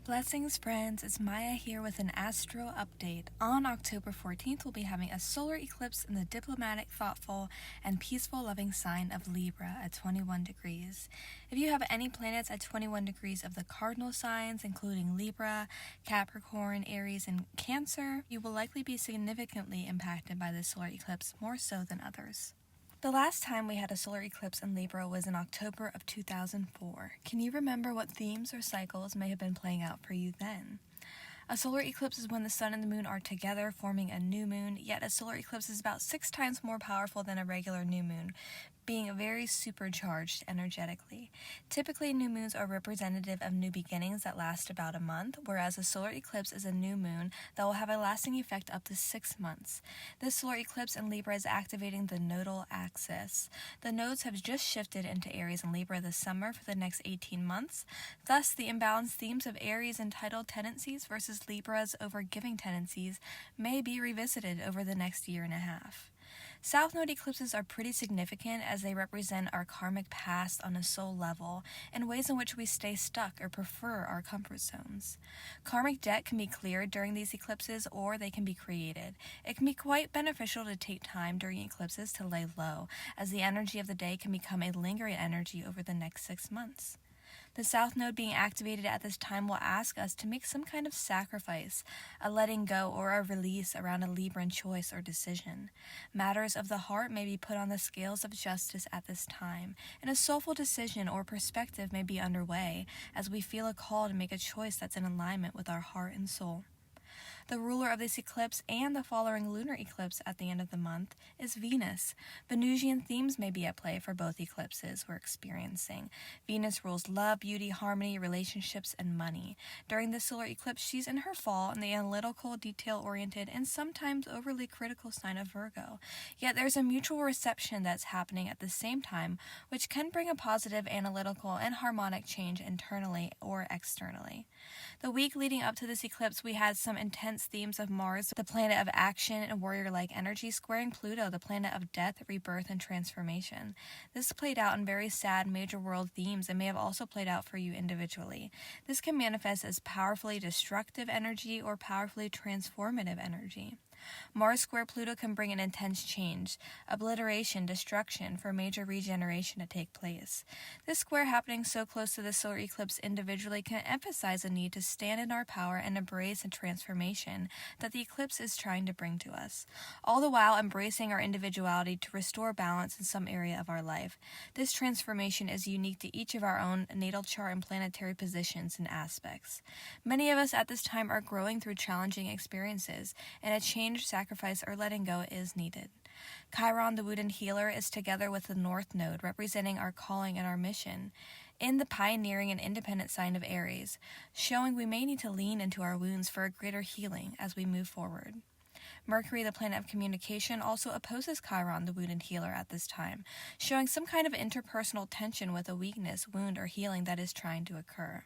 Blessings, friends. It's Maia here with an Astro update. On October 14th, we'll be having a solar eclipse in the diplomatic, thoughtful, and peaceful loving sign of Libra at 21 degrees. If you have any planets at 21 degrees of the cardinal signs, including Libra, Capricorn, Aries, and Cancer, you will likely be significantly impacted by this solar eclipse, more so than others. The last time we had a solar eclipse in Libra was in October of 2004. Can you remember what themes or cycles may have been playing out for you then? A solar eclipse is when the sun and the moon are together, forming a new moon, yet a solar eclipse is about 6 times more powerful than a regular new moon, being very supercharged energetically. Typically, new moons are representative of new beginnings that last about a month, whereas a solar eclipse is a new moon that will have a lasting effect up to 6 months. This solar eclipse in Libra is activating the nodal axis. The nodes have just shifted into Aries and Libra this summer for the next 18 months. Thus, the imbalanced themes of Aries' entitled tendencies versus Libra's overgiving tendencies may be revisited over the next year and a half. South node eclipses are pretty significant as they represent our karmic past on a soul level and ways in which we stay stuck or prefer our comfort zones. Karmic debt can be cleared during these eclipses or they can be created. It can be quite beneficial to take time during eclipses to lay low, as the energy of the day can become a lingering energy over the next 6 months. The South Node being activated at this time will ask us to make some kind of sacrifice, a letting go or a release around a Libran choice or decision. Matters of the heart may be put on the scales of justice at this time, and a soulful decision or perspective may be underway as we feel a call to make a choice that's in alignment with our heart and soul. The ruler of this eclipse and the following lunar eclipse at the end of the month is Venus. Venusian themes may be at play for both eclipses we're experiencing. Venus rules love, beauty, harmony, relationships, and money. During this solar eclipse, she's in her fall in the analytical, detail-oriented, and sometimes overly critical sign of Virgo. Yet there's a mutual reception that's happening at the same time, which can bring a positive, analytical, and harmonic change internally or externally. The week leading up to this eclipse, we had some intense themes of Mars, the planet of action and warrior-like energy, squaring Pluto, the planet of death, rebirth, and transformation. This played out in very sad major world themes and may have also played out for you individually. This can manifest as powerfully destructive energy or powerfully transformative energy. Mars square Pluto can bring an intense change, obliteration, destruction for major regeneration to take place. This square happening so close to the solar eclipse individually can emphasize a need to stand in our power and embrace a transformation that the eclipse is trying to bring to us, all the while embracing our individuality to restore balance in some area of our life. This transformation is unique to each of our own natal chart and planetary positions and aspects. Many of us at this time are growing through challenging experiences, and a change, sacrifice, or letting go is needed. Chiron, the wounded healer, is together with the North Node, representing our calling and our mission, in the pioneering and independent sign of Aries, showing we may need to lean into our wounds for a greater healing as we move forward. Mercury, the planet of communication, also opposes Chiron, the wounded healer, at this time, showing some kind of interpersonal tension with a weakness, wound, or healing that is trying to occur.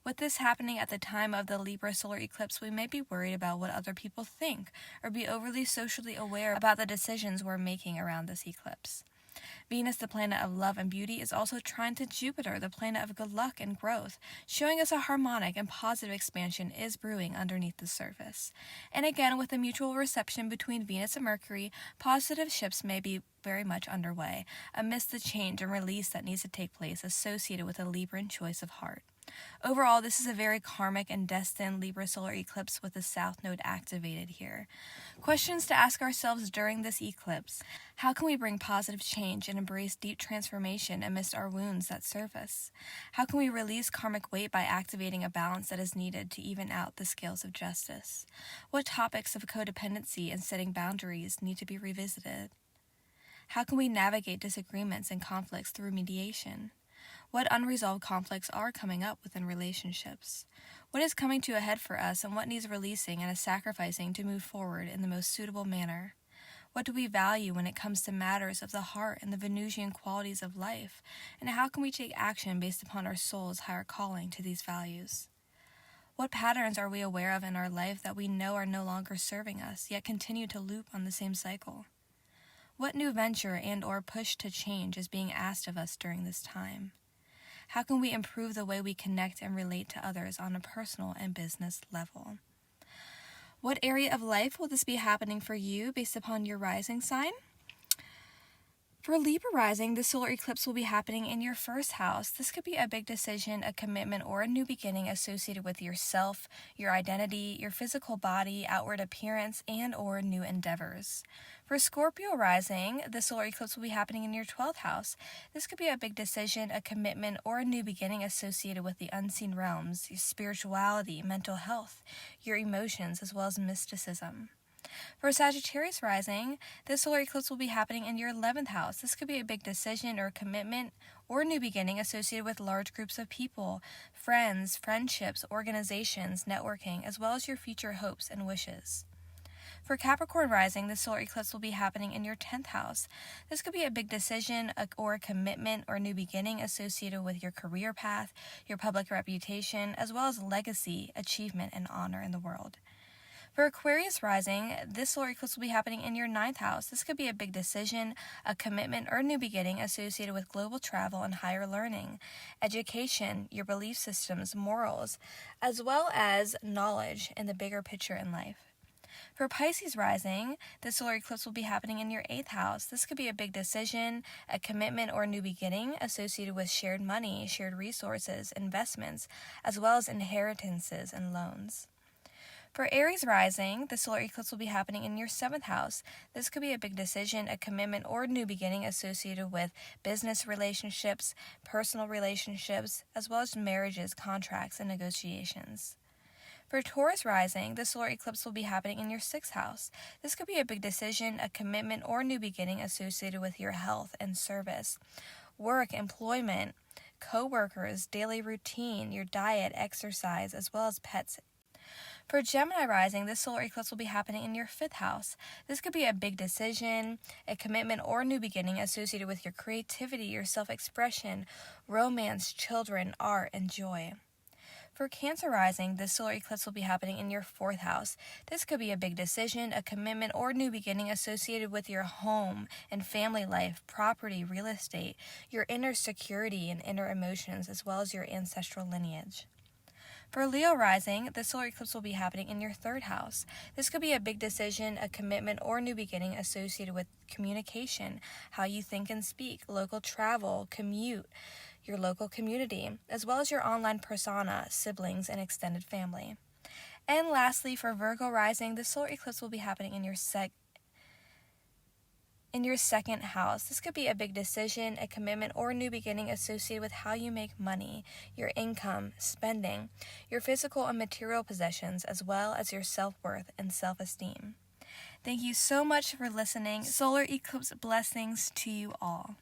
With this happening at the time of the Libra solar eclipse, we may be worried about what other people think or be overly socially aware about the decisions we're making around this eclipse. Venus, the planet of love and beauty, is also trine to Jupiter, the planet of good luck and growth, showing us a harmonic and positive expansion is brewing underneath the surface. And again, with the mutual reception between Venus and Mercury, positive shifts may be very much underway, amidst the change and release that needs to take place associated with a Libran choice of heart. Overall, this is a very karmic and destined Libra solar eclipse with the South Node activated here. Questions to ask ourselves during this eclipse. How can we bring positive change and embrace deep transformation amidst our wounds that surface? How can we release karmic weight by activating a balance that is needed to even out the scales of justice? What topics of codependency and setting boundaries need to be revisited? How can we navigate disagreements and conflicts through mediation? What unresolved conflicts are coming up within relationships? What is coming to a head for us and what needs releasing and a sacrificing to move forward in the most suitable manner? What do we value when it comes to matters of the heart and the Venusian qualities of life? And how can we take action based upon our soul's higher calling to these values? What patterns are we aware of in our life that we know are no longer serving us, yet continue to loop on the same cycle? What new venture and/or push to change is being asked of us during this time? How can we improve the way we connect and relate to others on a personal and business level? What area of life will this be happening for you based upon your rising sign? For Libra rising, the solar eclipse will be happening in your first house. This could be a big decision, a commitment, or a new beginning associated with yourself, your identity, your physical body, outward appearance, and or new endeavors. For Scorpio rising, the solar eclipse will be happening in your 12th house. This could be a big decision, a commitment, or a new beginning associated with the unseen realms, your spirituality, mental health, your emotions, as well as mysticism. For Sagittarius rising, this solar eclipse will be happening in your 11th house. This could be a big decision or commitment or a new beginning associated with large groups of people, friends, friendships, organizations, networking, as well as your future hopes and wishes. For Capricorn rising, the solar eclipse will be happening in your 10th house. This could be a big decision or a commitment or new beginning associated with your career path, your public reputation, as well as legacy, achievement, and honor in the world. For Aquarius rising, this solar eclipse will be happening in your 9th house. This could be a big decision, a commitment, or a new beginning associated with global travel and higher learning, education, your belief systems, morals, as well as knowledge in the bigger picture in life. For Pisces rising, the solar eclipse will be happening in your 8th house. This could be a big decision, a commitment, or a new beginning associated with shared money, shared resources, investments, as well as inheritances and loans. For Aries rising, the solar eclipse will be happening in your 7th house. This could be a big decision, a commitment, or a new beginning associated with business relationships, personal relationships, as well as marriages, contracts, and negotiations. For Taurus rising, the solar eclipse will be happening in your 6th house. This could be a big decision, a commitment, or a new beginning associated with your health and service, work, employment, co-workers, daily routine, your diet, exercise, as well as pets. For Gemini rising, this solar eclipse will be happening in your 5th house. This could be a big decision, a commitment, or a new beginning associated with your creativity, your self-expression, romance, children, art, and joy. For Cancer rising, this solar eclipse will be happening in your 4th house. This could be a big decision, a commitment, or a new beginning associated with your home and family life, property, real estate, your inner security and inner emotions, as well as your ancestral lineage. For Leo rising, the solar eclipse will be happening in your 3rd house. This could be a big decision, a commitment, or a new beginning associated with communication, how you think and speak, local travel, commute, your local community, as well as your online persona, siblings, and extended family. And lastly, for Virgo rising, the solar eclipse will be happening in your 2nd house. This could be a big decision, a commitment, or a new beginning associated with how you make money, your income, spending, your physical and material possessions, as well as your self-worth and self-esteem. Thank you so much for listening. Solar eclipse blessings to you all.